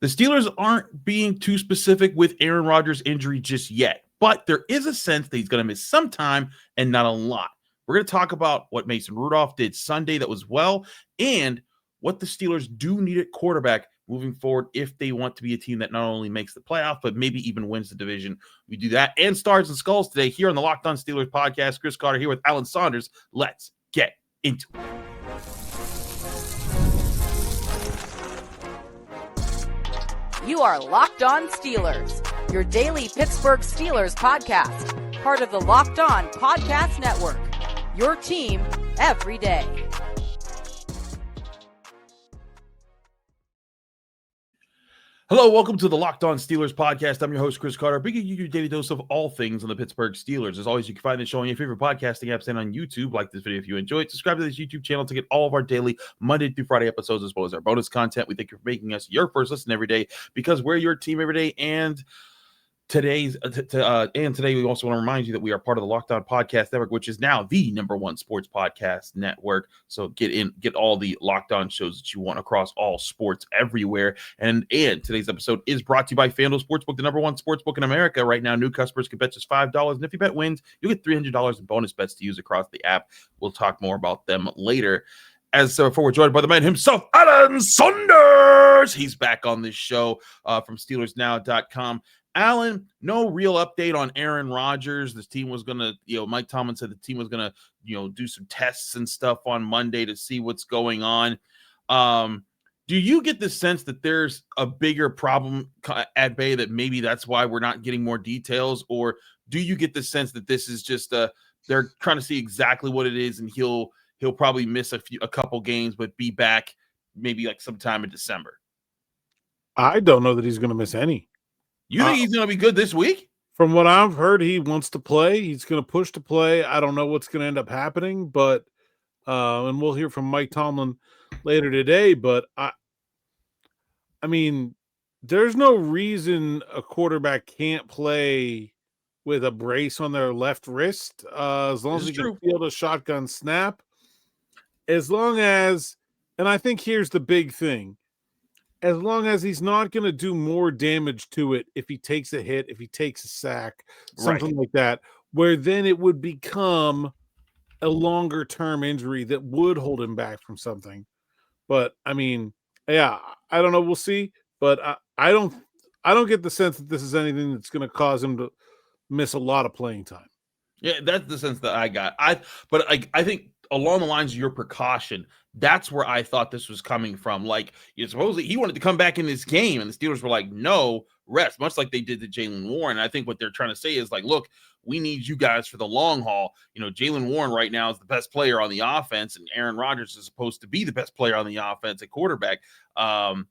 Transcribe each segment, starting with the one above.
The Steelers aren't being too specific with Aaron Rodgers' injury just yet, but there is a sense that he's going to miss some time and not a lot. We're going to talk about what Mason Rudolph did Sunday that was well, and what the Steelers do need at quarterback moving forward if they want to be a team that not only makes the playoff, but maybe even wins the division. We do that and Stars and Skulls today here on the Locked On Steelers podcast. Chris Carter here with Alan Saunders. Let's get into it. You are Locked On Steelers, your daily Pittsburgh Steelers podcast, part of the Locked On Podcast Network, your team every day. Hello, welcome to the Locked On Steelers podcast. I'm your host, Chris Carter, bringing you your daily dose of all things on the Pittsburgh Steelers. As always, you can find the show on your favorite podcasting apps and on YouTube. Like this video if you enjoy it. Subscribe to this YouTube channel to get all of our daily Monday through Friday episodes, as well as our bonus content. We thank you for making us your first listen every day, because we're your team every day. And today we also want to remind you that we are part of the Locked On Podcast Network, which is now the #1 sports podcast network. So get all the Locked On shows that you want across all sports everywhere. And today's episode is brought to you by FanDuel Sportsbook, the #1 sportsbook in America. Right now, new customers can bet just $5, and if your bet wins, you'll get $300 in bonus bets to use across the app. We'll talk more about them later. Before we're joined by the man himself, Alan Saunders. He's back on this show from SteelersNow.com. Alan, no real update on Aaron Rodgers. This team was going to, Mike Tomlin said the team was going to, do some tests and stuff on Monday to see what's going on. Do you get the sense that there's a bigger problem at bay, that maybe that's why we're not getting more details? Or do you get the sense that this is just they're trying to see exactly what it is, and he'll probably miss a couple games, but be back maybe like sometime in December? I don't know that he's going to miss any. You think he's going to be good this week? From what I've heard, he wants to play. He's going to push to play. I don't know what's going to end up happening, but and we'll hear from Mike Tomlin later today. But I mean, there's no reason a quarterback can't play with a brace on their left wrist as long as he can field a shotgun snap. As long as, and I think here's the big thing. As long as he's not going to do more damage to it if he takes a hit, if he takes a sack, something like that, where then it would become a longer-term injury that would hold him back from something. But, I mean, yeah, I don't know. We'll see. But I don't get the sense that this is anything that's going to cause him to miss a lot of playing time. Yeah, that's the sense that I got. I think along the lines of your precaution, that's where I thought this was coming from. Like, supposedly he wanted to come back in this game, and the Steelers were like, no, rest, much like they did to Jaylen Warren. I think what they're trying to say is like, look, we need you guys for the long haul. Jaylen Warren right now is the best player on the offense, and Aaron Rodgers is supposed to be the best player on the offense at quarterback. And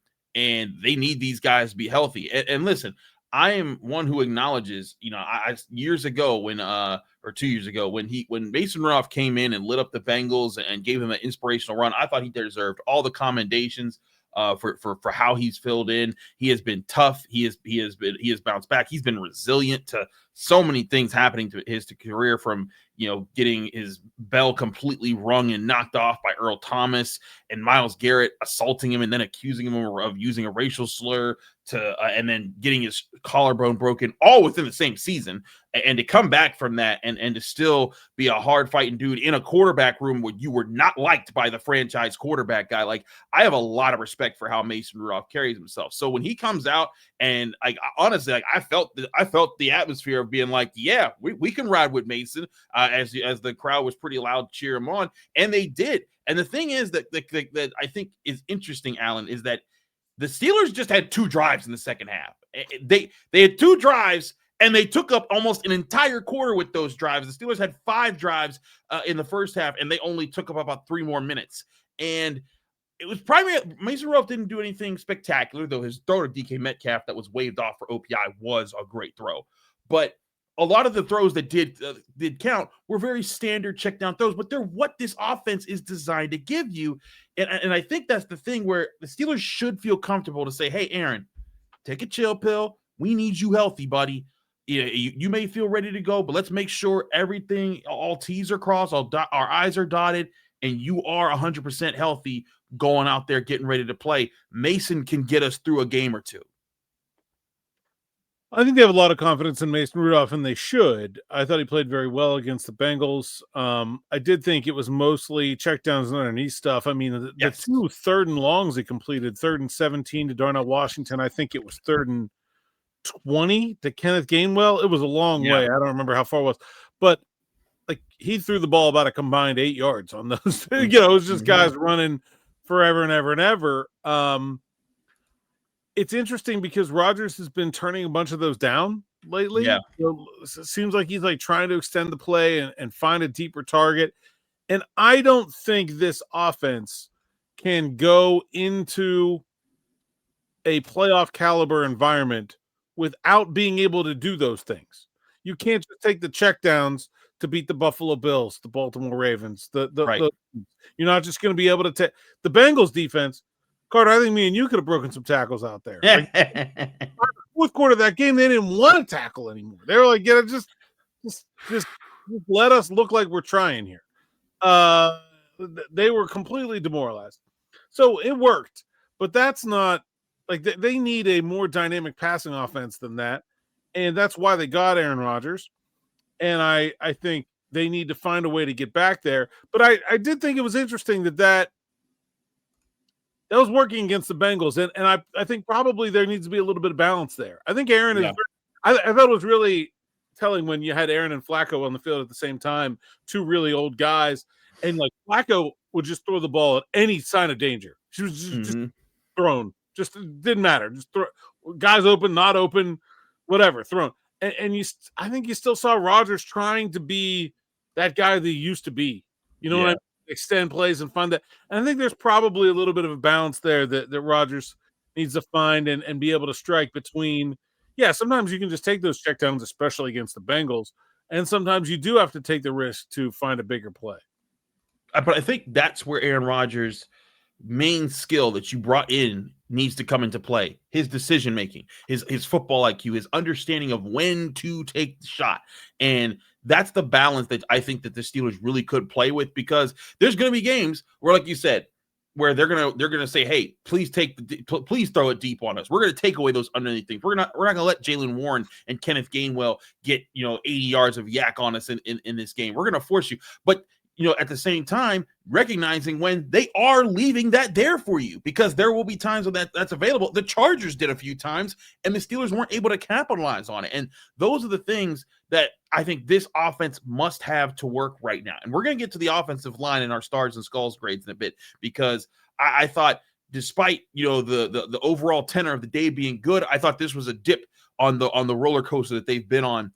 they need these guys to be healthy. And listen, I am one who acknowledges, I years ago when 2 years ago when Mason Rudolph came in and lit up the Bengals and gave him an inspirational run, I thought he deserved all the commendations for how he's filled in. He has been tough. He has bounced back. He's been resilient to so many things happening to his career, from getting his bell completely rung and knocked off by Earl Thomas and Myles Garrett assaulting him and then accusing him of using a racial slur, and then getting his collarbone broken, all within the same season. And to come back from that and to still be a hard fighting dude in a quarterback room where you were not liked by the franchise quarterback guy. Like, I have a lot of respect for how Mason Rudolph carries himself. So when he comes out, and honestly, I felt the atmosphere of being like, yeah, we can ride with Mason, as the crowd was pretty loud to cheer him on, and they did. And the thing is that I think is interesting, Alan, is that the Steelers just had 2 drives in the second half. They had 2 drives, and they took up almost an entire quarter with those drives. The Steelers had 5 drives in the first half, and they only took up about 3 more minutes. And it was primarily Mason Rudolph didn't do anything spectacular, though his throw to DK Metcalf that was waved off for OPI was a great throw. But a lot of the throws that did count were very standard check down throws, but they're what this offense is designed to give you. And I think that's the thing where the Steelers should feel comfortable to say, hey, Aaron, take a chill pill. We need you healthy, buddy. You may feel ready to go, but let's make sure everything, all T's are crossed, our I's are dotted, and you are 100% healthy going out there, getting ready to play. Mason can get us through a game or two. I think they have a lot of confidence in Mason Rudolph, and they should. I thought he played very well against the Bengals. I did think it was mostly checkdowns and underneath stuff. I mean, the 2 3rd and longs he completed, 3rd and 17 to Darnell Washington. I think it was 3rd and 20 to Kenneth Gainwell. It was a long way. I don't remember how far it was, but like he threw the ball about a combined 8 yards on those. It was just guys running forever and ever and ever. It's interesting because Rodgers has been turning a bunch of those down lately. Yeah. So it seems like he's like trying to extend the play and find a deeper target. And I don't think this offense can go into a playoff caliber environment without being able to do those things. You can't just take the checkdowns to beat the Buffalo Bills, the Baltimore Ravens. You're not just going to be able to take the Bengals defense. Carter, I think me and you could have broken some tackles out there. Like, fourth quarter of that game, they didn't want to tackle anymore. They were like, just let us look like we're trying here. They were completely demoralized. So it worked, but that's not like they need a more dynamic passing offense than that. And that's why they got Aaron Rodgers. And I think they need to find a way to get back there. But I did think it was interesting that was working against the Bengals. And I think probably there needs to be a little bit of balance there. I think Aaron is I thought it was really telling when you had Aaron and Flacco on the field at the same time, 2 really old guys. And like Flacco would just throw the ball at any sign of danger. She was just thrown. Just didn't matter. Just throw guys open, not open, whatever, thrown. And I think you still saw Rodgers trying to be that guy that he used to be. You know what I mean? Extend plays and find that. And I think there's probably a little bit of a balance there that Rodgers needs to find and be able to strike between. Yeah, sometimes you can just take those checkdowns, especially against the Bengals, and sometimes you do have to take the risk to find a bigger play. But I think that's where Aaron Rodgers' main skill that you brought in needs to come into play. His decision making, his football IQ, his understanding of when to take the shot. And that's the balance that I think that the Steelers really could play with, because there's going to be games where, like you said, where they're gonna say, "Hey, please please throw it deep on us. We're gonna take away those underneath things. We're not gonna let Jaylen Warren and Kenneth Gainwell get 80 yards of yak on us in this game. We're gonna force you." But at the same time, recognizing when they are leaving that there for you, because there will be times when that's available. The Chargers did a few times, and the Steelers weren't able to capitalize on it. And those are the things that I think this offense must have to work right now. And we're going to get to the offensive line in our stars and skulls grades in a bit, because I thought, despite the overall tenor of the day being good, I thought this was a dip on the roller coaster that they've been on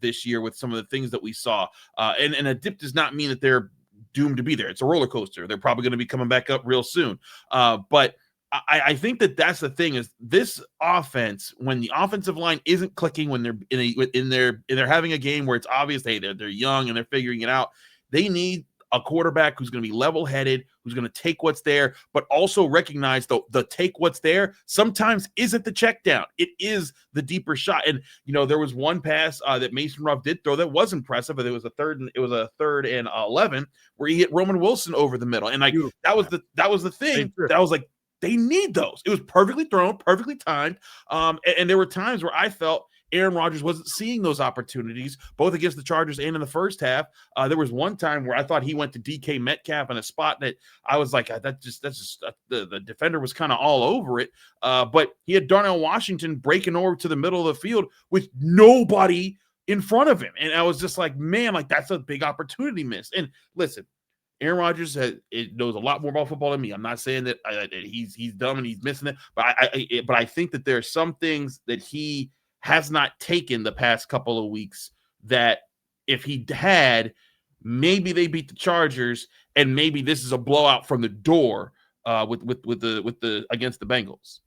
this year with some of the things that we saw. And a dip does not mean that they're doomed to be there. It's a roller coaster. They're probably going to be coming back up real soon. But I think that's the thing, is this offense, when the offensive line isn't clicking, when they're having a game where it's obvious they're young and they're figuring it out, they need a quarterback who's going to be level-headed, who's going to take what's there, but also recognize the take what's there sometimes isn't the check down. It is the deeper shot. And, there was one pass that Mason Rudolph did throw that was impressive, but it was a third and 11 where he hit Roman Wilson over the middle. And that was the thing that was like, they need those. It was perfectly thrown, perfectly timed. And there were times where I felt Aaron Rodgers wasn't seeing those opportunities, both against the Chargers and in the first half. There was one time where I thought he went to DK Metcalf in a spot that I was like, the defender was kind of all over it. But he had Darnell Washington breaking over to the middle of the field with nobody in front of him. And I was just like, man, that's a big opportunity missed. And listen, Aaron Rodgers knows a lot more about football than me. I'm not saying that he's dumb and he's missing it, but I think that there are some things that he has not taken the past couple of weeks that if he had, maybe they beat the Chargers, and maybe this is a blowout from the door with the against the Bengals.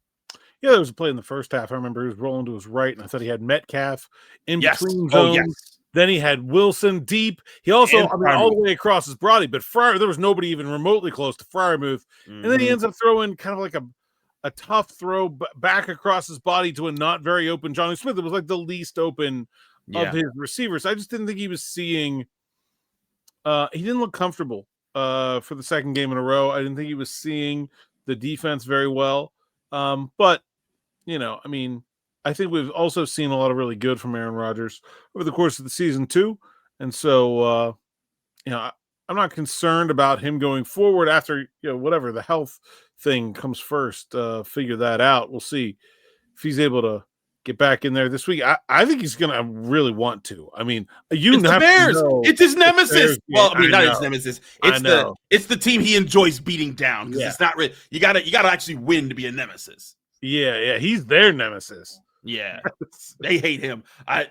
Yeah, there was a play in the first half. I remember he was rolling to his right, and I thought he had Metcalf in between zones. Yes. Then he had Wilson deep. He also, all the way across his body, but Fryer, there was nobody even remotely close to Freiermuth. Mm-hmm. And then he ends up throwing kind of like a tough throw back across his body to a not very open Johnny Smith. It was like the least open of his receivers. I just didn't think he was seeing he didn't look comfortable for the second game in a row. I didn't think he was seeing the defense very well. But, I mean, I think we've also seen a lot of really good from Aaron Rodgers over the course of the season too. And so, I'm not concerned about him going forward after, whatever the health thing comes first. Figure that out. We'll see if he's able to get back in there this week. I think he's going to really want to. I mean, it's the Bears. It's his nemesis. Well, I mean, not his nemesis. It's the team he enjoys beating down because it's not really. You gotta actually win to be a nemesis. Yeah, he's their nemesis. Yeah, they hate him.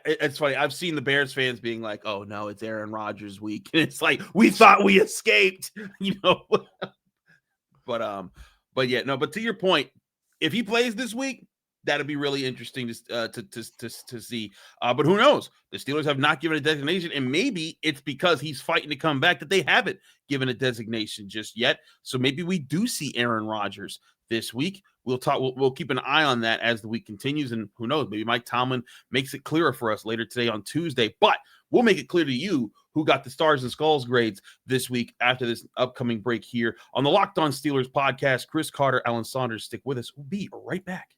It's funny. I've seen the Bears fans being like, "Oh no, it's Aaron Rodgers week," and it's like we thought we escaped, But yeah, no. But to your point, if he plays this week, that'd be really interesting to see. But who knows? The Steelers have not given a designation, and maybe it's because he's fighting to come back that they haven't given a designation just yet. So maybe we do see Aaron Rodgers this week. We'll keep an eye on that as the week continues, and who knows? Maybe Mike Tomlin makes it clearer for us later today on Tuesday. But we'll make it clear to you who got the Stars and Skulls grades this week after this upcoming break here on the Locked On Steelers podcast. Chris Carter, Alan Saunders, stick with us. We'll be right back.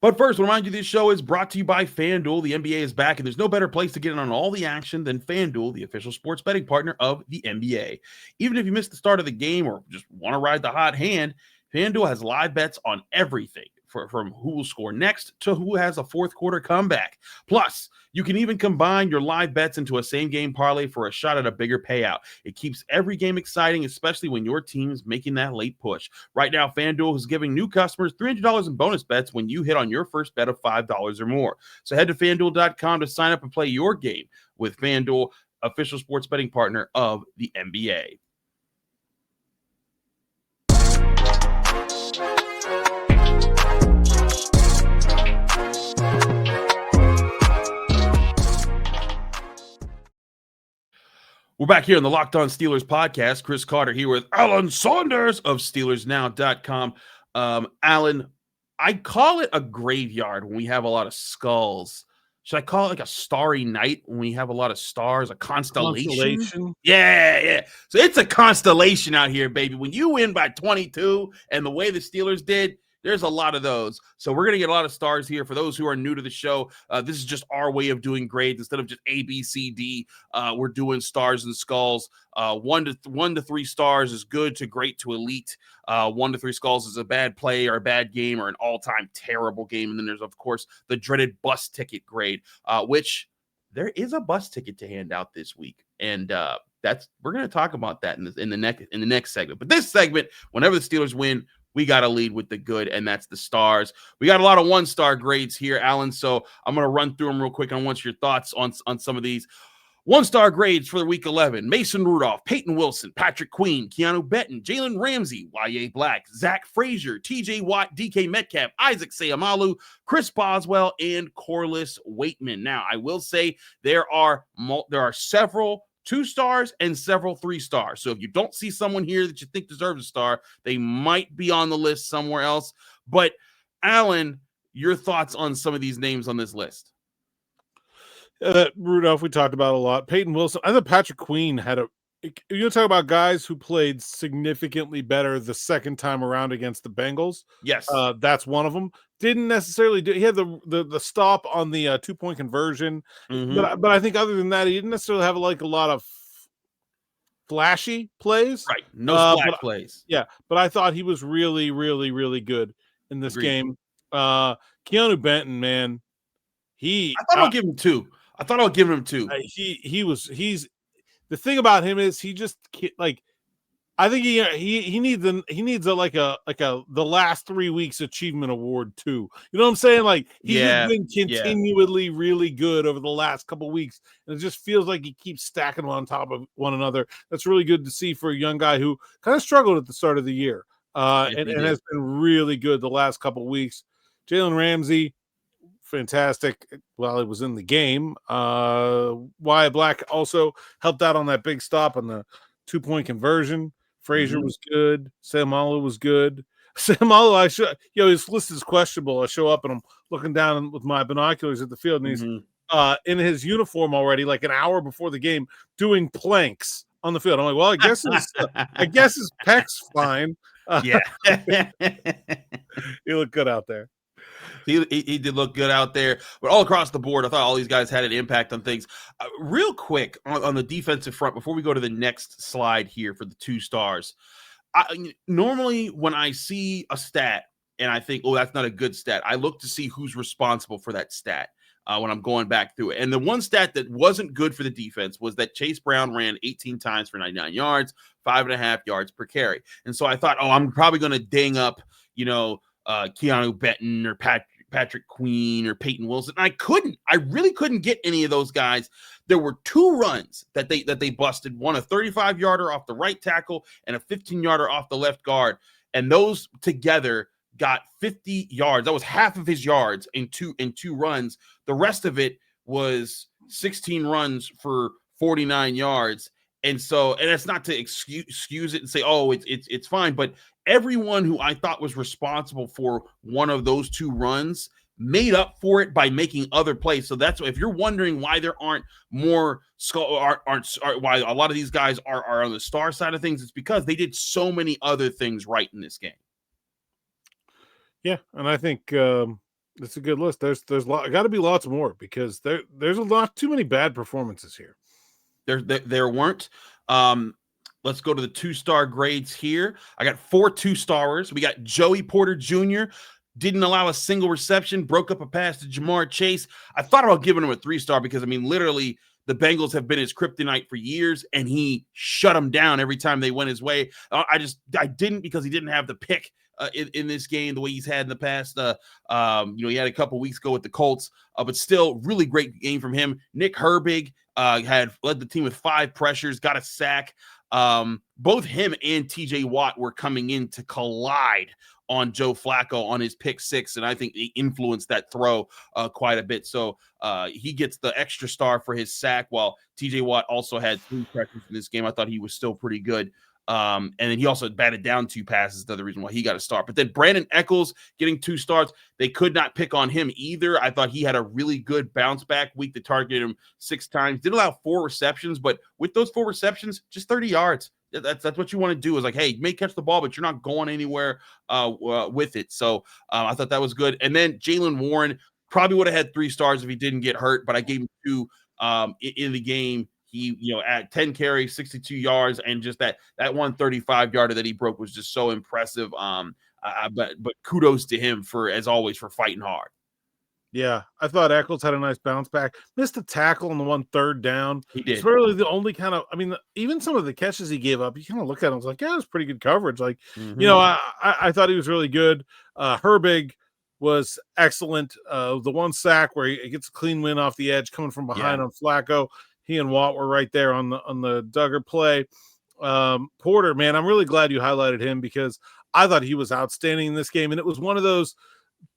But first, I'll remind you this show is brought to you by FanDuel. The NBA is back, and there's no better place to get in on all the action than FanDuel, the official sports betting partner of the NBA. Even if you missed the start of the game or just want to ride the hot hand, FanDuel has live bets on everything, from who will score next to who has a fourth quarter comeback. Plus, you can even combine your live bets into a same-game parlay for a shot at a bigger payout. It keeps every game exciting, especially when your team is making that late push. Right now, FanDuel is giving new customers $300 in bonus bets when you hit on your first bet of $5 or more. So head to FanDuel.com to sign up and play your game with FanDuel, official sports betting partner of the NBA. We're back here on the Locked On Steelers podcast. Chris Carter here with Alan Saunders of SteelersNow.com. Alan, I call it a graveyard when we have a lot of skulls. Should I call it like a starry night when we have a lot of stars, a constellation? Yeah. So it's a constellation out here, baby. When you win by 22 and the way the Steelers did, there's a lot of those. So we're going to get a lot of stars here. For those who are new to the show, this is just our way of doing grades. Instead of just A, B, C, D, we're doing stars and skulls. 1 to 3 stars is good to great to elite. 1 to 3 skulls is a bad play or a bad game or an all-time terrible game. And then there's, of course, the dreaded bus ticket grade, which there is a bus ticket to hand out this week. And we're going to talk about that in the next segment. But this segment, whenever the Steelers win, we got to lead with the good, and that's the stars. We got a lot of 1-star grades here, Alan, so I'm going to run through them real quick. I want your thoughts on some of these. 1-star grades for Week 11. Mason Rudolph, Peyton Wilson, Patrick Queen, Keanu Benton, Jalen Ramsey, Y.A. Black, Zach Frazier, T.J. Watt, D.K. Metcalf, Isaac Seumalo, Chris Boswell, and Corliss Waitman. Now, I will say there are several 2 stars and several 3 stars. So if you don't see someone here that you think deserves a star, they might be on the list somewhere else. But Alan, your thoughts on some of these names on this list? Rudolph, we talked about a lot. Peyton Wilson. I thought Patrick Queen had you talk about guys who played significantly better the second time around against the Bengals. Yes. That's one of them. Didn't necessarily he had the stop on the 2-point conversion. Mm-hmm. But I think other than that, he didn't necessarily have a lot of flashy plays. Right. No splash plays. Yeah. But I thought he was really, really, really good in this game. Keanu Benton, man. I thought I'll give him 2. He's the thing about him is he just I think he needs the last 3 weeks achievement award too. You know what I'm saying? He's been continually really good over the last couple of weeks, and it just feels like he keeps stacking them on top of one another. That's really good to see for a young guy who kind of struggled at the start of the year, and has been really good the last couple of weeks. Jalen Ramsey, fantastic while he was in the game. Wyatt Black also helped out on that big stop on the 2-point conversion. Frazier was good. Seumalo was good. Seumalo, his list is questionable. I show up and I'm looking down with my binoculars at the field, and he's in his uniform already, like an hour before the game, doing planks on the field. I'm like, well, I guess his pec's fine. Yeah. He looked good out there. He did look good out there, but all across the board, I thought all these guys had an impact on things. Real quick on the defensive front, before we go to the next slide here for the 2 stars, normally when I see a stat and I think, oh, that's not a good stat, I look to see who's responsible for that stat when I'm going back through it. And the one stat that wasn't good for the defense was that Chase Brown ran 18 times for 99 yards, 5.5 yards per carry. And so I thought, oh, I'm probably going to ding up, Keanu Benton or Patrick Queen or Peyton Wilson. I really couldn't get any of those guys. There were 2 runs that they busted, one a 35-yarder off the right tackle and a 15-yarder off the left guard. And those together got 50 yards. That was half of his yards in two runs. The rest of it was 16 runs for 49 yards. And that's not to excuse it and say, oh, it's fine. But everyone who I thought was responsible for one of those 2 runs made up for it by making other plays. So that's if you're wondering why there aren't more why a lot of these guys are on the star side of things, it's because they did so many other things right in this game. Yeah, and I think it's a good list. There's got to be lots more because there's a lot too many bad performances here. There weren't. Let's go to the 2-star grades here. I got 4 2-stars. We got Joey Porter Jr. Didn't allow a single reception, broke up a pass to Jamar Chase. I thought about giving him a 3-star because, literally the Bengals have been his kryptonite for years, and he shut them down every time they went his way. I didn't because he didn't have the pick in this game the way he's had in the past. He had a couple weeks ago with the Colts, but still really great game from him. Nick Herbig had led the team with 5 pressures, got a sack. Both him and TJ Watt were coming in to collide on Joe Flacco on his pick 6, and I think he influenced that throw quite a bit. So he gets the extra star for his sack, while TJ Watt also had 3 pressures in this game. I thought he was still pretty good. And then he also batted down 2 passes, the other reason why he got a star. But then Brandon Echols getting 2 stars. They could not pick on him either. I thought he had a really good bounce back week. They targeted him 6 times. Didn't allow 4 receptions, but with those 4 receptions, just 30 yards. That's what you want to do is like, hey, you may catch the ball, but you're not going anywhere with it. So I thought that was good. And then Jaylen Warren probably would have had 3 stars if he didn't get hurt, but I gave him 2 in the game. He, at 10 carries, 62 yards, and just that 135-yarder that he broke was just so impressive. But kudos to him as always, for fighting hard. Yeah, I thought Echols had a nice bounce back. Missed a tackle on the 1 3rd down. He did. It's really the only kind of, even some of the catches he gave up, you kind of look at him, it's like, yeah, it was pretty good coverage. Like, I thought he was really good. Herbig was excellent. The 1 sack where he gets a clean win off the edge coming from behind on Flacco. He and Watt were right there on the Duggar play. Porter, man, I'm really glad you highlighted him because I thought he was outstanding in this game. And it was one of those,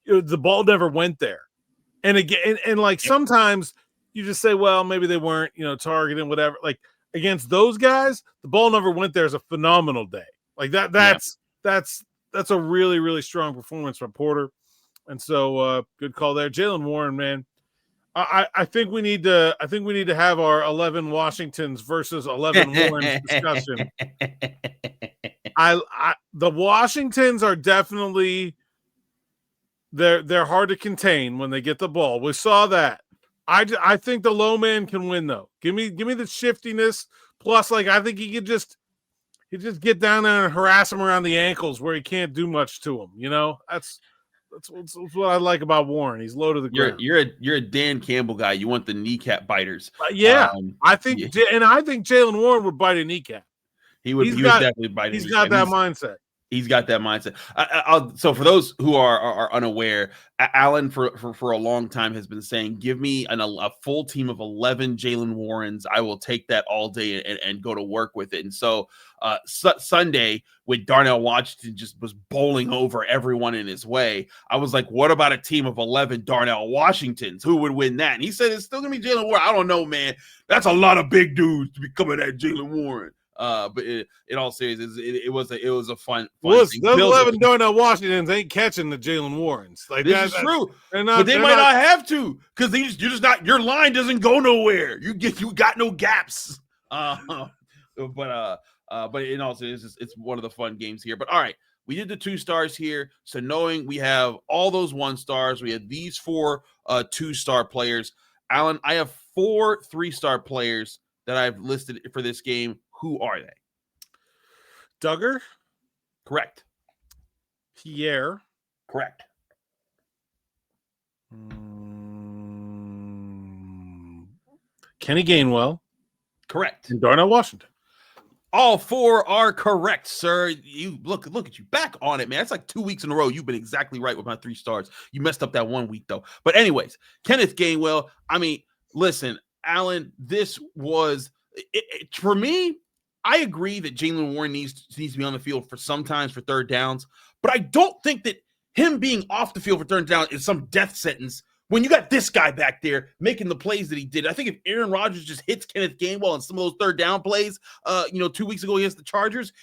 the ball never went there. And again, and like sometimes you just say, well, maybe they weren't, targeting, whatever. Like against those guys, the ball never went there is a phenomenal day. Like that's a really, really strong performance from Porter. And so good call there. Jaylen Warren, man. I think we need to have our 11 Washingtons versus 11 Warrens discussion. The Washingtons are definitely they're hard to contain when they get the ball. We saw that. I think the low man can win though. Give me the shiftiness. Plus, like I think he could just get down there and harass him around the ankles where he can't do much to him. That's what I like about Warren. He's low to the ground. You're a Dan Campbell guy. You want the kneecap biters. I think Jaylen Warren would bite a kneecap. He would definitely bite a kneecap. He's got that mindset. He's got that mindset. So for those who are unaware, Alan for a long time has been saying, give me a full team of 11 Jaylen Warrens. I will take that all day and go to work with it. And so Sunday, when Darnell Washington just was bowling over everyone in his way, I was like, what about a team of 11 Darnell Washingtons? Who would win that? And he said, it's still going to be Jaylen Warren. I don't know, man. That's a lot of big dudes to be coming at Jaylen Warren. But in all seriousness, it was a fun those thing. 11 Darnell Washingtons ain't catching the Jalen Warrens. Like this is true, but they might not have to because you're just not. Your line doesn't go nowhere. You got no gaps. But in all seriousness, it's one of the fun games here. But all right. We did the 2 stars here. So knowing we have all those 1 stars, we had these 4 2-star players. Alan, I have 4 3-star players that I've listed for this game. Who are they? Duggar. Correct. Pierre. Correct. Kenny Gainwell. Correct. And Darnell Washington. All 4 are correct, sir. You look at you back on it, man. It's like 2 weeks in a row. You've been exactly right with my 3 stars. You messed up that 1 week though. But anyways, Kenneth Gainwell. I mean, listen, Alan, this was for me. I agree that Jalen Warren needs to be on the field for sometimes for third downs, but I don't think that him being off the field for third down is some death sentence. When you got this guy back there making the plays that he did, I think if Aaron Rodgers just hits Kenneth Gainwell on some of those third down plays, 2 weeks ago against the Chargers,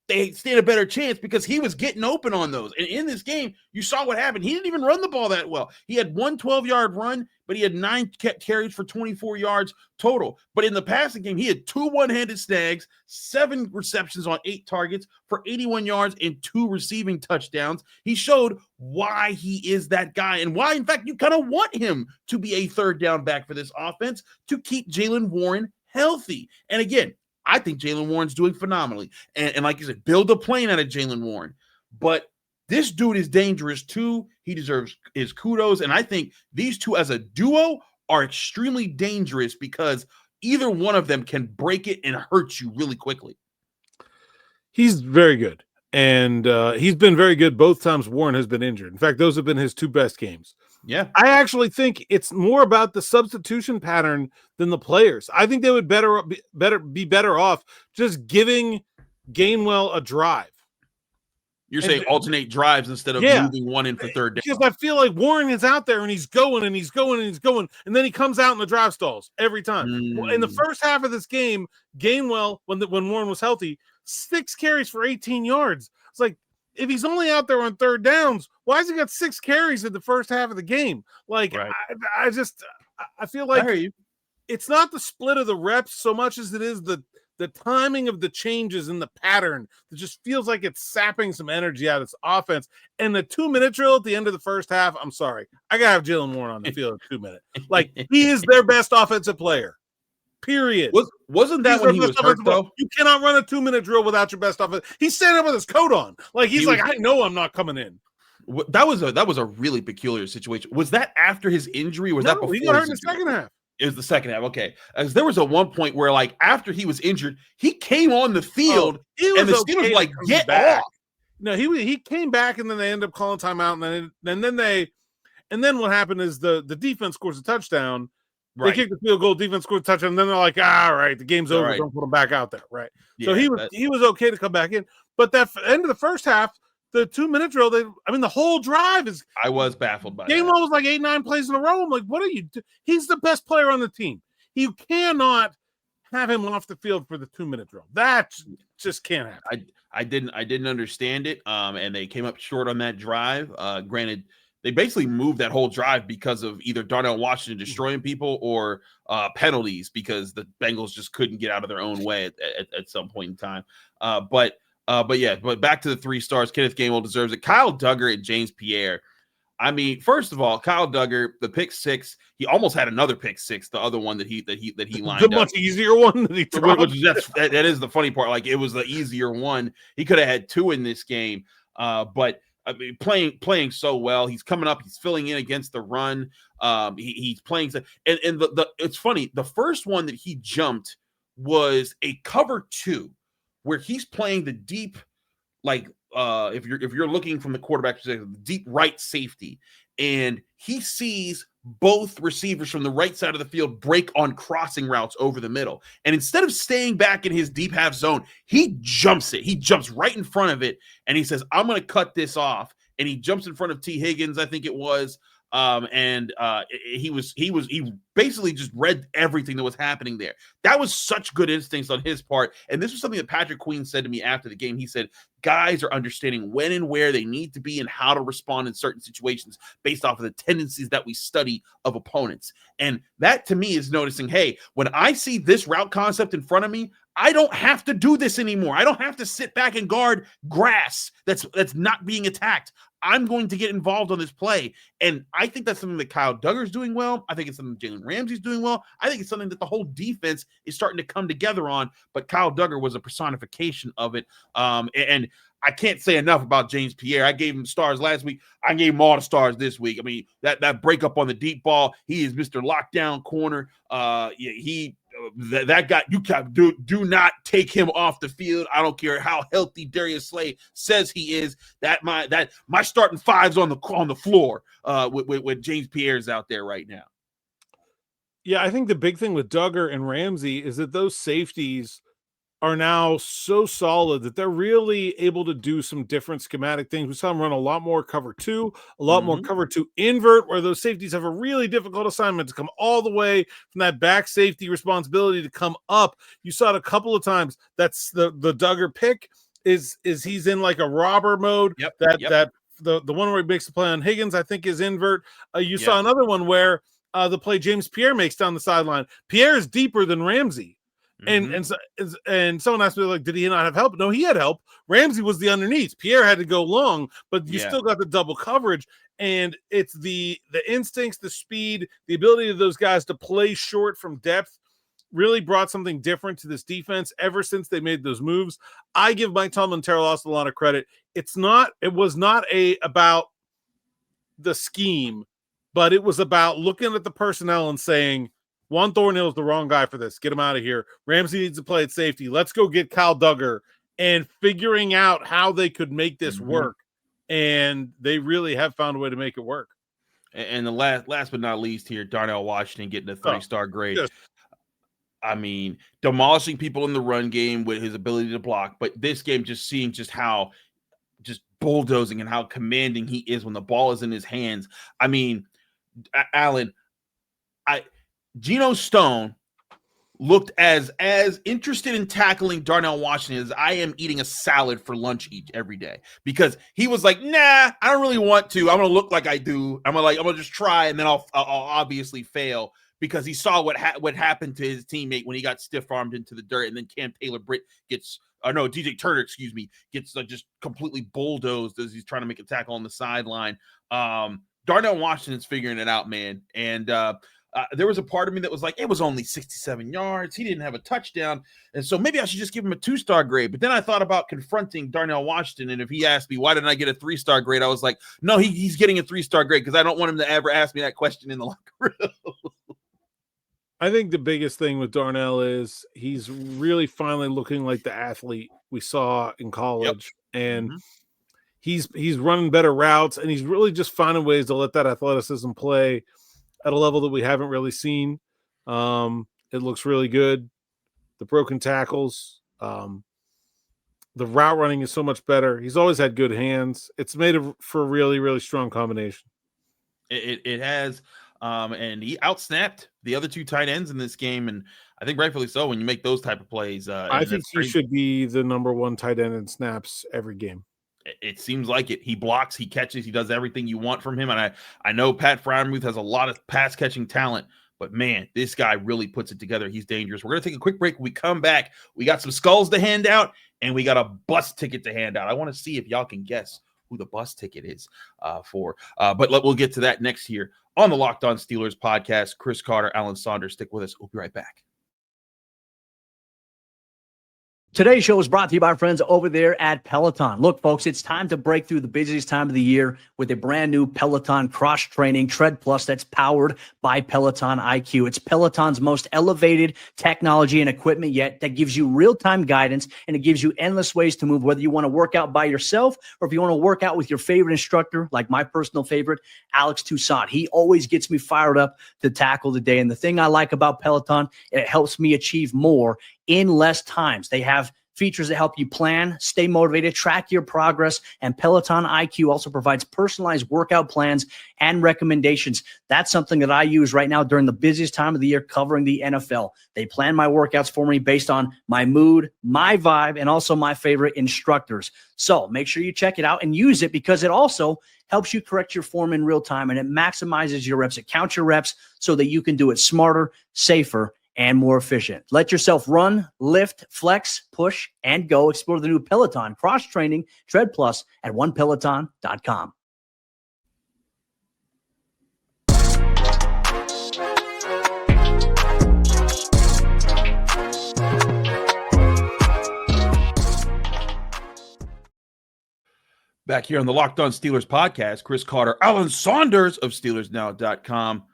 they stand a better chance because he was getting open on those. And in this game, you saw what happened. He didn't even run the ball that well. He had 1 12-yard run, but he had 9 carries for 24 yards total. But in the passing game, he had 2 one-handed snags, 7 receptions on 8 targets for 81 yards and 2 receiving touchdowns. He showed why he is that guy and why, in fact, you kind of want him to be a third down back for this offense to keep Jalen Warren healthy. And again, I think Jalen Warren's doing phenomenally. And like you said, build a plane out of Jalen Warren. But this dude is dangerous too. He deserves his kudos. And I think these 2 as a duo are extremely dangerous because either one of them can break it and hurt you really quickly. He's very good. And he's been very good both times Warren has been injured. In fact, those have been his 2 best games. Yeah. I actually think it's more about the substitution pattern than the players. I think they would be better off just giving Gainwell a drive. You're saying alternate drives instead of moving one in for third down. Because I feel like Warren is out there and he's going and he's going and he's going, and then he comes out in the drive stalls every time. Well, in the first half of this game, Gainwell, when Warren was healthy, 6 carries for 18 yards. It's like, if he's only out there on third downs, why has he got 6 carries in the first half of the game? Like, right. I feel like it's not the split of the reps so much as it is the timing of the changes in the pattern that just feels like it's sapping some energy out of its offense. And the 2-minute drill at the end of the first half, I'm sorry, I gotta have Jalen Warren on the field in 2 minutes. Like, he is their best offensive player. Period. Wasn't that when he was hurt, though? You cannot run a 2-minute drill without your best offense. He's standing up with his coat on. Like, he's like, I know I'm not coming in. That was a really peculiar situation. Was that after his injury? Or was that before? He got hurt in the second half. It was the second half. Okay. As there was a one point where, like, after he was injured, he came on the field and the Steelers like, get off. No, he came back and then they ended up calling timeout. And then what happened is the defense scores a touchdown. Right. They kick the field goal, defense scores a touchdown, and then they're like, all right, the game's over. Right. Don't put him back out there. Right. Yeah, so he was okay to come back in. But that end of the first half, the 2-minute drill, the whole drive is. I was baffled by that. Gainwell was like 8-9 plays in a row. I'm like, what are you doing? He's the best player on the team. You cannot have him off the field for the 2-minute drill. That just can't happen. I didn't understand it. And they came up short on that drive. Granted, they basically moved that whole drive because of either Darnell Washington destroying people or penalties because the Bengals just couldn't get out of their own way at some point in time. But back to the 3 stars. Kenneth Gainwell deserves it. Kyle Duggar and James Pierre. I mean, first of all, Kyle Duggar, the pick 6, he almost had another pick 6, the other one that he lined up. The much easier one that he threw. That is the funny part. Like, it was the easier one. He could have had 2 in this game, but I mean, playing so well. He's coming up. He's filling in against the run. He's playing. And it's funny. The first one that he jumped was a cover 2, where he's playing the deep, like if you're looking from the quarterback perspective, deep right safety, and he sees both receivers from the right side of the field break on crossing routes over the middle. And instead of staying back in his deep half zone, he jumps it. He jumps right in front of it, and he says, I'm going to cut this off. And he jumps in front of T. Higgins, I think it was, He basically just read everything that was happening there. That was such good instincts on his part. And this was something that Patrick Queen said to me after the game. He said, guys are understanding when and where they need to be and how to respond in certain situations based off of the tendencies that we study of opponents. And that to me is noticing, hey, when I see this route concept in front of me, I don't have to do this anymore. I don't have to sit back and guard grass that's not being attacked. I'm going to get involved on this play. And I think that's something that Kyle Duggar's doing well. I think it's something Jalen Ramsey's doing well. I think it's something that the whole defense is starting to come together on. But Kyle Duggar was a personification of it. And I can't say enough about James Pierre. I gave him stars last week. I gave him all the stars this week. I mean, that breakup on the deep ball, he is Mr. Lockdown Corner. That guy, you do not take him off the field. I don't care how healthy Darius Slay says he is. My starting five's on the floor with James Pierre's out there right now. Yeah, I think the big thing with Duggar and Ramsey is that those safeties are now so solid that they're really able to do some different schematic things. We saw them run a lot more cover 2, a lot more cover 2 invert, where those safeties have a really difficult assignment to come all the way from that back safety responsibility to come up. You saw it a couple of times. That's the Duggar pick is he's in like a robber mode. The one where he makes the play on Higgins, I think, is invert. You saw another one where the play James Pierre makes down the sideline. Pierre is deeper than Ramsey. And someone asked me, like, did he not have help? No, he had help. Ramsey was the underneath. Pierre had to go long, but you still got the double coverage. And it's the instincts, the speed, the ability of those guys to play short from depth really brought something different to this defense ever since they made those moves. I give Mike Tomlin, Terrell Austin a lot of credit. It was not about the scheme, but it was about looking at the personnel and saying, Juan Thornhill is the wrong guy for this. Get him out of here. Ramsey needs to play at safety. Let's go get Kyle Duggar, and figuring out how they could make this work. And they really have found a way to make it work. And the last but not least here, Darnell Washington getting a 3-star grade. Yes. I mean, demolishing people in the run game with his ability to block. But this game, just seeing just how just bulldozing and how commanding he is when the ball is in his hands. I mean, Alan, Geno Stone looked as interested in tackling Darnell Washington as I am eating a salad for lunch every day, because he was like, nah, I don't really want to. I'm going to look like I do. I'm going to just try, and then I'll obviously fail, because he saw what happened to his teammate when he got stiff-armed into the dirt, and then DJ Turner, gets just completely bulldozed as he's trying to make a tackle on the sideline. Darnell Washington's figuring it out, man. And there was a part of me that was like, it was only 67 yards. He didn't have a touchdown. And so maybe I should just give him a 2-star grade. But then I thought about confronting Darnell Washington. And if he asked me, why didn't I get a 3-star grade? I was like, no, he's getting a 3-star grade, because I don't want him to ever ask me that question in the locker room. I think the biggest thing with Darnell is he's really finally looking like the athlete we saw in college. And he's running better routes, and he's really just finding ways to let that athleticism play at a level that we haven't really seen. It looks really good. The broken tackles, the route running is so much better. He's always had good hands. It's made for a really, really strong combination. It has. And he outsnapped the other 2 tight ends in this game, and I think rightfully so when you make those type of plays. I think he should be the number 1 tight end in snaps every game. It seems like it. He blocks, he catches, he does everything you want from him. And I know Pat Freiermuth has a lot of pass catching talent, but man, this guy really puts it together. He's dangerous. We're going to take a quick break. When we come back, we got some skulls to hand out, and we got a bus ticket to hand out. I want to see if y'all can guess who the bus ticket is for. But we'll get to that next here on the Locked On Steelers podcast. Chris Carter, Alan Saunders, stick with us. We'll be right back. Today's show is brought to you by our friends over there at Peloton. Look, folks, it's time to break through the busiest time of the year with a brand new Peloton cross-training Tread Plus that's powered by Peloton IQ. It's Peloton's most elevated technology and equipment yet that gives you real-time guidance, and it gives you endless ways to move, whether you want to work out by yourself or if you want to work out with your favorite instructor, like my personal favorite, Alex Toussaint. He always gets me fired up to tackle the day. And the thing I like about Peloton, it helps me achieve more in less times. They have features that help you plan, stay motivated, track your progress, and Peloton IQ also provides personalized workout plans and recommendations. That's something that I use right now during the busiest time of the year covering the NFL. They plan my workouts for me based on my mood, my vibe, and also my favorite instructors. So make sure you check it out and use it because it also helps you correct your form in real time and it maximizes your reps. It counts your reps so that you can do it smarter, safer, and more efficient. Let yourself run, lift, flex, push, and go. Explore the new Peloton cross-training Tread Plus at onepeloton.com. Back here on the Locked On Steelers podcast, Chris Carter, Alan Saunders of SteelersNow.com.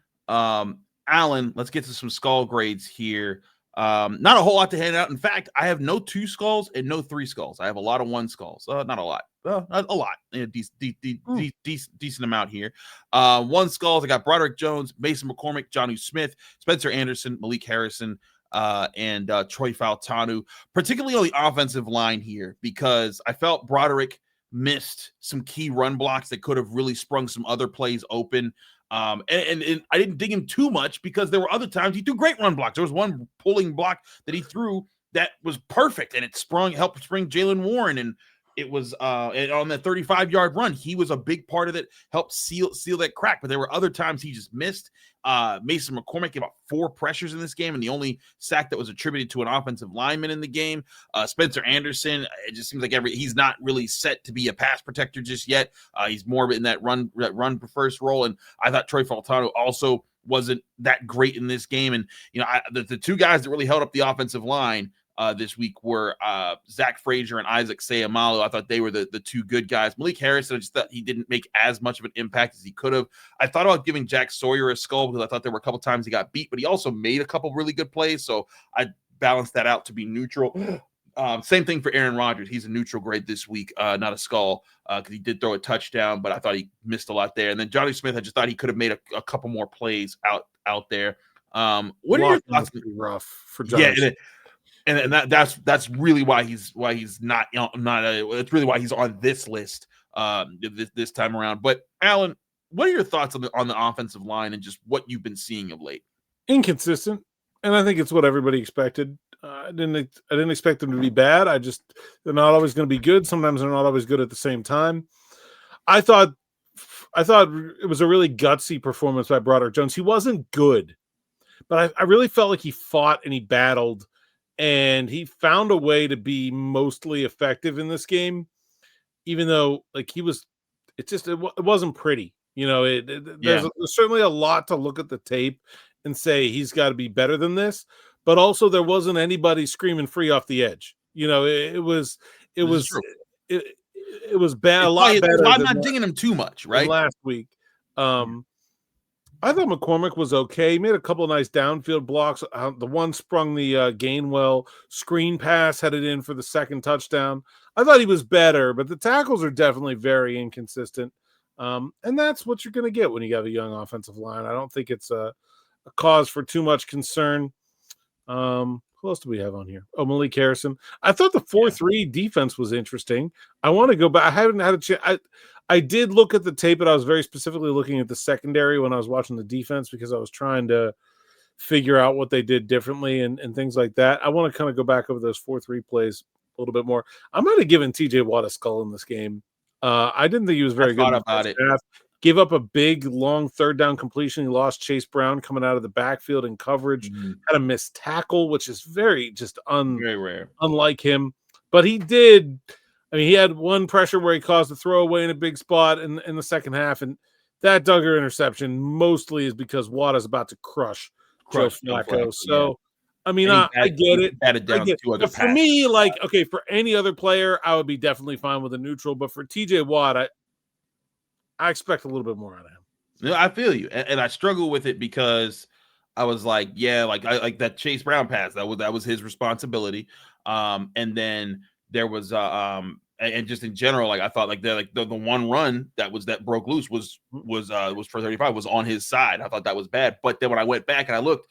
Alan, let's get to some skull grades here. Not a whole lot to hand out. In fact, I have no 2 skulls and no 3 skulls. I have a lot of 1 skulls. Not a lot. A lot. Decent amount here. 1 skulls. I got Broderick Jones, Mason McCormick, Jonnu Smith, Spencer Anderson, Malik Harrison, and Troy Fautanu, particularly on the offensive line here, because I felt Broderick missed some key run blocks that could have really sprung some other plays open. And I didn't dig him too much because there were other times he threw great run blocks. There was one pulling block that he threw that was perfect, and it helped spring Jaylen Warren, and it was on that 35-yard run. He was a big part of it, helped seal that crack. But there were other times he just missed. Mason McCormick gave up 4 pressures in this game, and the only sack that was attributed to an offensive lineman in the game. Spencer Anderson, it just seems like he's not really set to be a pass protector just yet. He's more in that run first role, and I thought Troy Fautanu also wasn't that great in this game. And the 2 guys that really held up the offensive line this week were Zach Frazier and Isaac Seumalo. I thought they were the 2 good guys. Malik Harrison, I just thought he didn't make as much of an impact as he could have. I thought about giving Jack Sawyer a skull because I thought there were a couple times he got beat, but he also made a couple really good plays, so I balanced that out to be neutral. Same thing for Aaron Rodgers. He's a neutral grade this week, not a skull, because he did throw a touchdown, but I thought he missed a lot there. And then Jonnu Smith, I just thought he could have made a couple more plays out there. What are your thoughts? Rough for Josh. Yeah, and that's really why he's not it's really why he's on this list this time around. But Alan, what are your thoughts on the offensive line and just what you've been seeing of late? Inconsistent, and I think it's what everybody expected. I didn't expect them to be bad. They're not always going to be good. Sometimes they're not always good at the same time. I thought it was a really gutsy performance by Broderick Jones. He wasn't good, but I really felt like he fought and he battled. And he found a way to be mostly effective in this game, even though it wasn't pretty. There's certainly a lot to look at the tape and say he's got to be better than this. But also there wasn't anybody screaming free off the edge. It was bad. A lot better. I'm not dinging him too much, right? Last week. I thought McCormick was okay. He made a couple of nice downfield blocks. The one sprung the Gainwell screen pass, headed in for the second touchdown. I thought he was better, but the tackles are definitely very inconsistent. And that's what you're going to get when you have a young offensive line. I don't think it's a cause for too much concern. Who else do we have on here? Oh, Malik Harrison. I thought the 4-3 defense was interesting. I want to go back. I haven't had a chance. I did look at the tape, but I was very specifically looking at the secondary when I was watching the defense because I was trying to figure out what they did differently and things like that. I want to kind of go back over those 4-3 plays a little bit more. I might have given TJ Watt a skull in this game. I didn't think he was very good about it. Gave up a big, long third down completion. He lost Chase Brown coming out of the backfield in coverage. Had a missed tackle, which is very rare, unlike him. But he did. I mean, he had one pressure where he caused a throwaway in a big spot in the second half, and that Duggar interception mostly is because Watt is about to crush Joe Flacco. So, I mean, I get it. But for me, for any other player, I would be definitely fine with a neutral. But for TJ Watt, I expect a little bit more out of him. Yeah, I feel you, and I struggle with it because I was like, I like that Chase Brown pass. That was his responsibility. And then there was and just in general, I thought the one run that broke loose was for 35 was on his side. I thought that was bad. But then when I went back and I looked,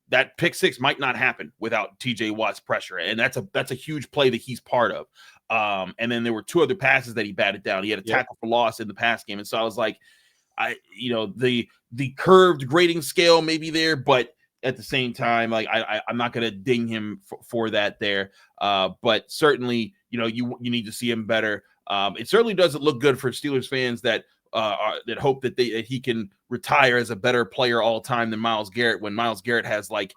that pick six might not happen without TJ Watt's pressure. And that's a huge play that he's part of. And then there were 2 other passes that he batted down. He had a tackle for loss in the pass game. And so I was like, the curved grading scale may be there, but at the same time, like I'm not going to ding him for that there. But certainly, you need to see him better. It certainly doesn't look good for Steelers fans that hope that he can retire as a better player all time than Myles Garrett, when Myles Garrett has like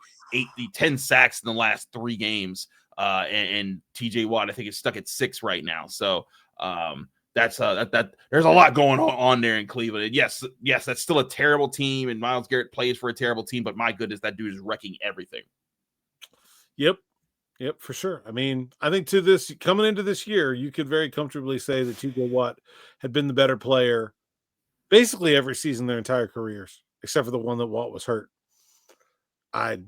10 sacks in the last 3 games. And TJ Watt, I think, is stuck at 6 right now. So that's that there's a lot going on there in Cleveland. And yes, that's still a terrible team, and Myles Garrett plays for a terrible team, but my goodness, that dude is wrecking everything. Yep, for sure. I mean, I think coming into this year, you could very comfortably say that TJ Watt had been the better player basically every season their entire careers, except for the one that Watt was hurt. I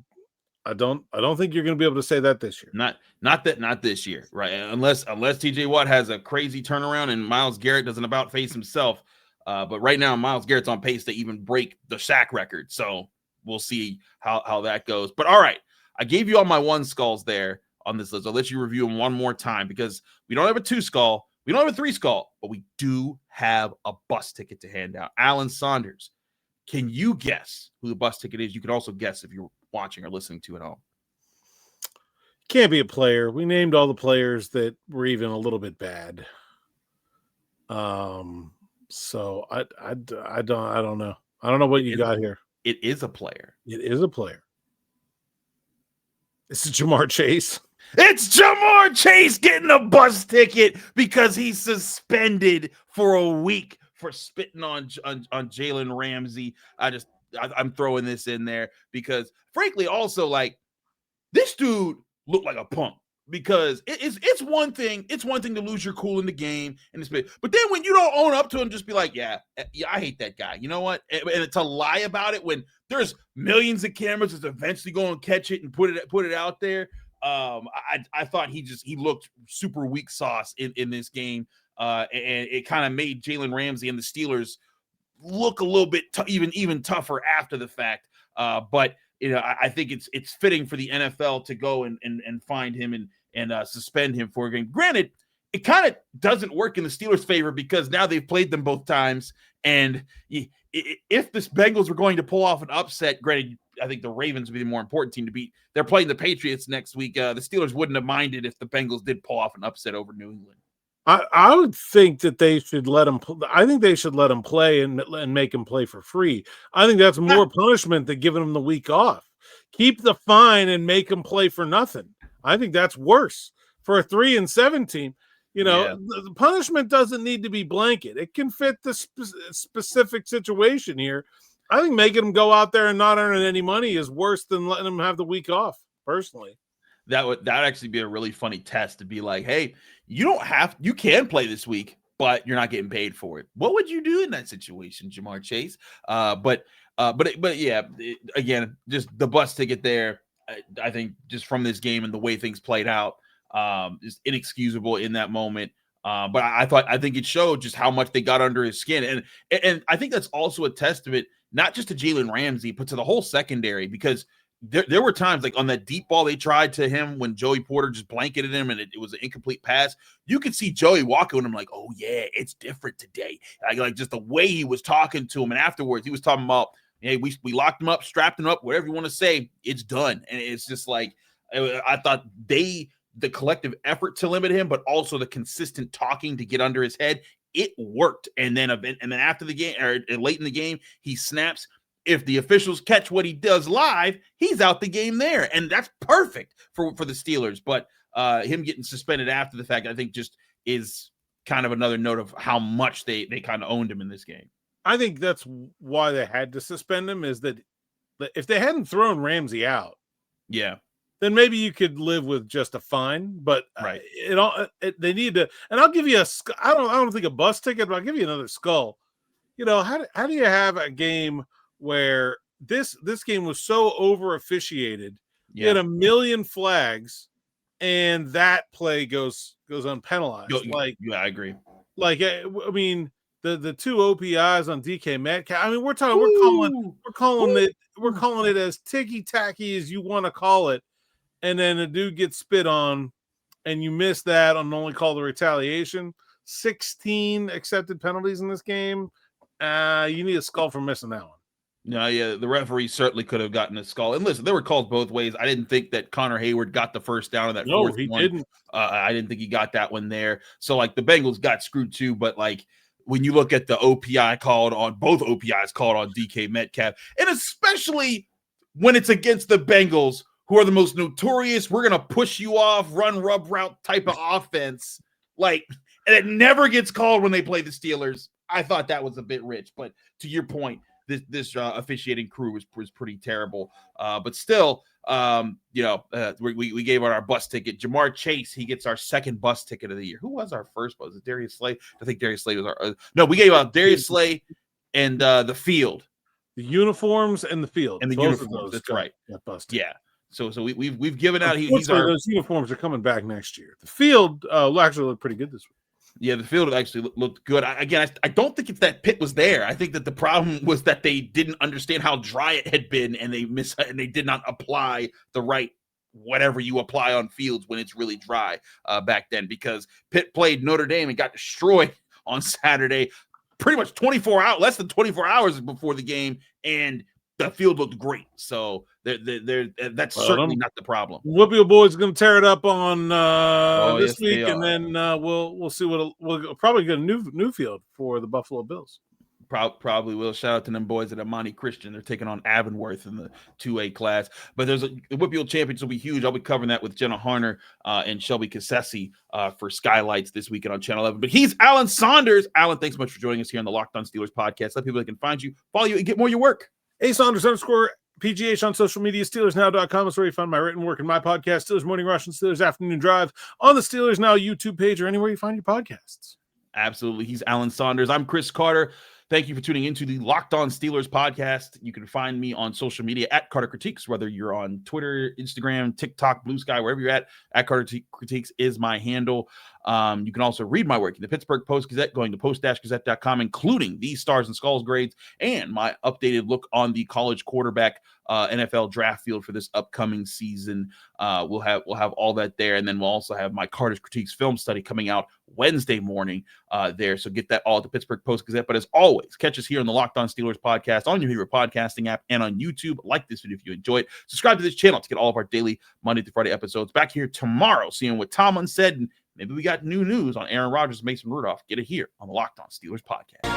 don't think you're going to be able to say that this year. Not this year, right? Unless TJ Watt has a crazy turnaround and Myles Garrett doesn't about face himself. But right now, Myles Garrett's on pace to even break the sack record. So we'll see how that goes. But all right, I gave you all my 1 skulls there on this list. I'll let you review them one more time, because we don't have a 2 skull, we don't have a 3 skull, but we do have a bus ticket to hand out. Alan Saunders, can you guess who the bus ticket is? You could also guess if you're watching or listening to it all. Can't be a player. We named all the players that were even a little bit bad. So I don't know. I don't know what you got here. It is a player. It is a player. This is Jamar Chase. It's Jamar Chase getting a bus ticket because he's suspended for a week for spitting on Jalen Ramsey. I'm throwing this in there because, frankly, also, like, this dude looked like a punk, because it's one thing to lose your cool in the game but then when you don't own up to him, just be like, yeah, I hate that guy. You know what? And to lie about it when there's millions of cameras that's eventually going to catch it and put it out there. I thought he looked super weak sauce in this game, and it kind of made Jalen Ramsey and the Steelers look a little bit even tougher after the fact. But I think it's fitting for the NFL to go and find him and suspend him for a game. Granted, it kind of doesn't work in the Steelers' favor, because now they've played them both times, and if the Bengals were going to pull off an upset, granted, I think the Ravens would be the more important team to beat. They're playing the Patriots next week. The Steelers wouldn't have minded if the Bengals did pull off an upset over New England. I would think that they should let him. I think they should let him play and make him play for free. I think that's more punishment than giving him the week off. Keep the fine and make him play for nothing. I think that's worse for a 3-7 team. The punishment doesn't need to be blanket. It can fit the specific situation here. I think making him go out there and not earning any money is worse than letting him have the week off, personally. That would actually be a really funny test, to be like, hey, you can play this week, but you're not getting paid for it. What would you do in that situation, Jamar Chase? But yeah, again, just the bus ticket there. I think just from this game and the way things played out, is inexcusable in that moment. But I think it showed just how much they got under his skin, and I think that's also a testament not just to Jalen Ramsey, but to the whole secondary, because there were times, like on that deep ball they tried to him when Joey Porter just blanketed him and it was an incomplete pass. You could see Joey walking with him like, oh yeah, it's different today. Like just the way he was talking to him, and afterwards he was talking about, hey, we locked him up, strapped him up, whatever you want to say, it's done. And it's just like, I thought the collective effort to limit him, but also the consistent talking to get under his head, it worked. And then after the game, or late in the game, he snaps. If the officials catch what he does live, he's out the game there. And that's perfect for the Steelers. But him getting suspended after the fact, I think just is kind of another note of how much they kind of owned him in this game. I think that's why they had to suspend him, is that if they hadn't thrown Ramsey out, yeah, then maybe you could live with just a fine. But right, they need to. And I'll give you I don't think a bus ticket, but I'll give you another skull. How do you have a game where this game was so over officiated? You had a million flags, and that play goes unpenalized. Yeah, I agree. Like, I mean, the 2 OPIs on DK Metcalf. I mean, we're calling it as ticky tacky as you want to call it, and then a dude gets spit on, and you miss that on only call the retaliation. 16 accepted penalties in this game. You need a skull for missing that one. No, yeah, the referee certainly could have gotten a skull. And listen, they were called both ways. I didn't think that Connor Hayward got the first down in that fourth one. No, he didn't. I didn't think he got that one there. So, like, the Bengals got screwed too. But, like, when you look at the OPI called on, both OPIs called on DK Metcalf, and especially when it's against the Bengals, who are the most notorious, we're going to push you off, run rub route type of offense. Like, and it never gets called when they play the Steelers. I thought that was a bit rich. But to your point, this officiating crew was pretty terrible. But still, we gave out our bus ticket. Jamar Chase, he gets our second bus ticket of the year. Who was our first bus? Was it Darius Slay? I think Darius Slay was our no, we gave out Darius Slay and the field. The uniforms and the field. And the both uniforms, that's right. Bus yeah. So we've given out those uniforms are coming back next year. The field will actually look pretty good this week. Yeah, the field actually looked good. I don't think it's that Pitt was there. I think that the problem was that they didn't understand how dry it had been, and they did not apply the right whatever you apply on fields when it's really dry back then. Because Pitt played Notre Dame and got destroyed on Saturday, pretty much less than 24 hours before the game, and the field looked great. So that's certainly not the problem. Whoopie Boys going to tear it up on this week, and then we'll see we'll probably get a new field for the Buffalo Bills. Probably will. Shout out to them boys at Amani Christian. They're taking on Avonworth in the 2A class. But there's the Whippeal Champions will be huge. I'll be covering that with Jenna Harner and Shelby Cassesi for Skylights this weekend on Channel 11. But he's Alan Saunders. Alan, thanks so much for joining us here on the Locked On Steelers podcast. Let people that can find you, follow you, and get more of your work. A_Saunders_PGH on social media. SteelersNow.com is where you find my written work and my podcast, Steelers Morning Rush and Steelers Afternoon Drive, on the Steelers Now YouTube page or anywhere you find your podcasts. Absolutely. He's Alan Saunders. I'm Chris Carter. Thank you for tuning into the Locked On Steelers podcast. You can find me on social media at Carter Critiques, whether you're on Twitter, Instagram, TikTok, Blue Sky, wherever you're at Carter Critiques is my handle. You can also read my work in the Pittsburgh Post-Gazette, going to post-gazette.com, including the Stars and Skulls grades and my updated look on the college quarterback NFL draft field for this upcoming season. We'll have all that there, and then we'll also have my Carter's Critiques film study coming out Wednesday morning there. So get that all at the Pittsburgh Post-Gazette. But as always, catch us here on the Locked On Steelers podcast on your favorite podcasting app and on YouTube. Like this video if you enjoy it. Subscribe to this channel to get all of our daily Monday through Friday episodes. Back here tomorrow, seeing what Tomlin said, and maybe we got new news on Aaron Rodgers, Mason Rudolph. Get it here on the Locked On Steelers podcast.